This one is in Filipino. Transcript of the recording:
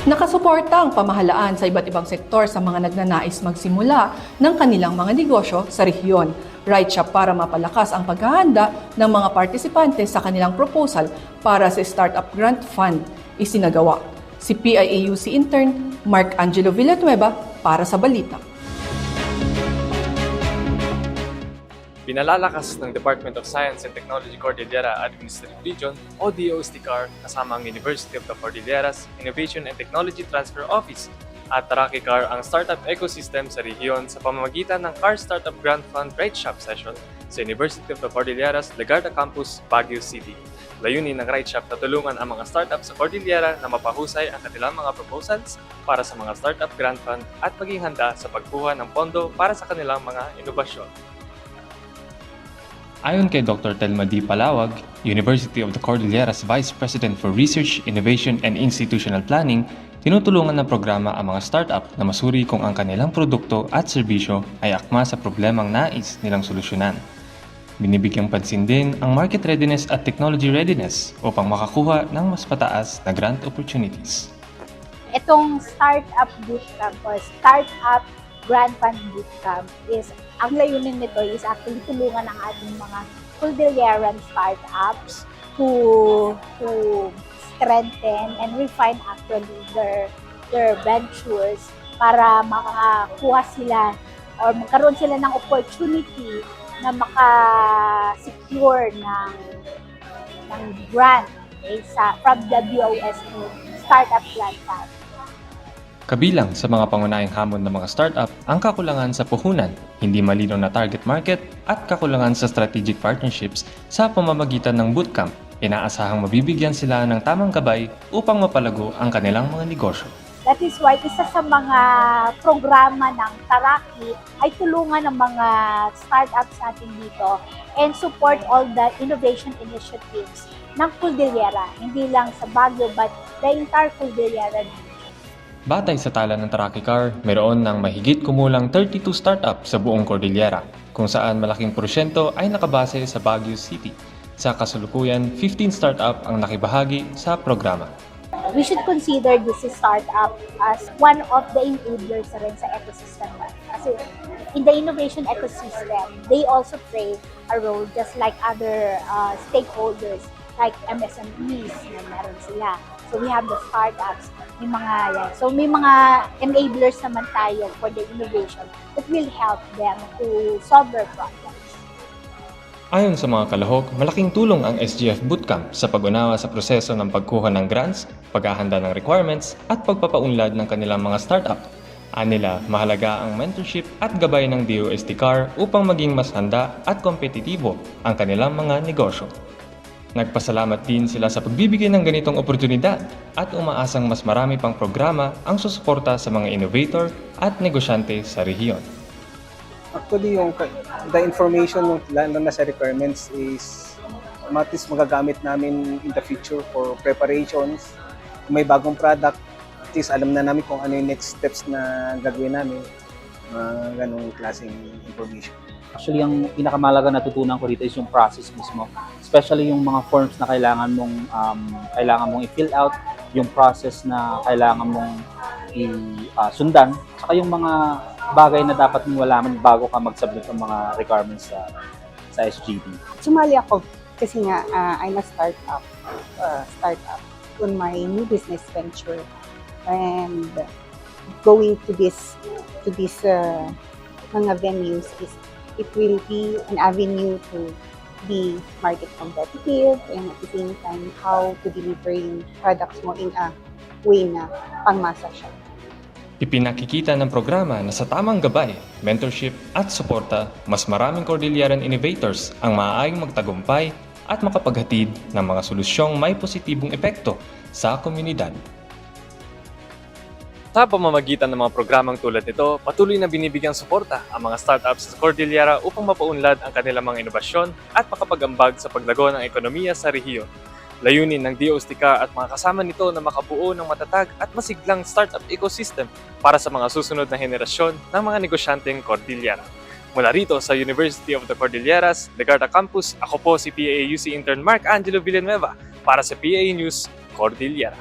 Nakasuporta ang pamahalaan sa iba't ibang sektor sa mga nagnanais magsimula ng kanilang mga negosyo sa rehiyon. RightShop para mapalakas ang paghahanda ng mga partisipante sa kanilang proposal para sa Startup Grant Fund isinagawa. Si PIAUC intern Mark Angelo Villanueva para sa balita. Pinalalakas ng Department of Science and Technology Cordillera Administrative Region o DOST-CAR kasama ang University of the Cordilleras Innovation and Technology Transfer Office at Taraki CAR ang startup ecosystem sa rehiyon sa pamamagitan ng CAR Startup Grant Fund RightShop session sa University of the Cordilleras Legarda Campus, Baguio City. Layunin ng RightShop na tulungan ang mga startups sa Cordillera na mapahusay ang kanilang mga proposals para sa mga startup grant fund at maging handa sa pagkuha ng pondo para sa kanilang mga inobasyon. Ayon kay Dr. Telma D. Palawag, University of the Cordilleras Vice President for Research, Innovation and Institutional Planning, tinutulungan ng programa ang mga startup na masuri kung ang kanilang produkto at serbisyo ay akma sa problemang nais nilang solusyonan. Binibigyang pansin din ang market readiness at technology readiness upang makakuha ng mas pataas na grant opportunities. Itong Startup Bootcamp o Startup Grant Fund Bootcamp is, ang layunin nito is actually tulungan ang ating mga Cordilleran startups to strengthen and refine actually their ventures para makakuha sila or magkaroon sila ng opportunity na maka-secure ng grant from the BOST Startup Grant Fund. Kabilang sa mga pangunahing hamon ng mga startup ang kakulangan sa puhunan, hindi malinaw na target market at kakulangan sa strategic partnerships sa pamamagitan ng bootcamp. Inaasahang mabibigyan sila ng tamang gabay upang mapalago ang kanilang mga negosyo. That is why isa sa mga programa ng Taraki ay tulungan ng mga startups natin dito and support all the innovation initiatives ng Cordillera, hindi lang sa Baguio but the entire Cordillera. Batay sa tala ng Taraki CAR, mayroon ng mahigit kumulang 32 startup sa buong Cordillera, kung saan malaking porsyento ay nakabase sa Baguio City. Sa kasalukuyan, 15 startup ang nakibahagi sa programa. We should consider this startup as one of the enablers rin sa ecosystem. Kasi in the innovation ecosystem, they also play a role just like other stakeholders like MSMEs na meron sila. So we have the startups, may mga yan. So may mga enablers naman tayo for the innovation that will help them to solve their problems. Ayon sa mga kalahok, malaking tulong ang SGF Bootcamp sa pag-unawa sa proseso ng pagkuha ng grants, paghahanda ng requirements, at pagpapaunlad ng kanilang mga startup. Anila, mahalaga ang mentorship at gabay ng DOST-CAR upang maging mas handa at kompetitibo ang kanilang mga negosyo. Nagpasalamat din sila sa pagbibigay ng ganitong oportunidad at umaasang mas marami pang programa ang susuporta sa mga innovator at negosyante sa rehiyon. Actually, the information na nasa requirements is at least magagamit namin in the future for preparations. Kung may bagong product, at least alam na namin kung ano yung next steps na gagawin namin. Ganong klaseng information. Actually, ang pinakamalaga natutunan ko dito is yung process mismo. Especially yung mga forms na kailangan mong i-fill out, yung process na kailangan mong sundan, saka yung mga bagay na dapat mong malaman bago ka mag-submit ng mga requirements sa SGD. Sumali ako kasi nga I'm a startup on my new business venture, and going to this mga venues is it will be an avenue to be market competitive and at the same time how to deliver yung products mo in a way na pangmasa siya. Ipinakikita ng programa na sa tamang gabay, mentorship at suporta, mas maraming Cordilleran innovators ang maaaring magtagumpay at makapaghatid ng mga solusyong may positibong epekto sa komunidad. Sa pamamagitan ng mga programang tulad nito, patuloy na binibigyang suporta ang mga startups sa Cordillera upang mapaunlad ang kanilang mga inobasyon at makapag-ambag sa paglago ng ekonomiya sa rehiyon. Layunin ng DOST-CAR at mga kasama nito na makabuo ng matatag at masiglang startup ecosystem para sa mga susunod na henerasyon ng mga negosyanteng Cordillera. Mula rito sa University of the Cordilleras, Legarda Campus, ako po si PIAUC intern Mark Angelo Villanueva para sa PIA News Cordillera.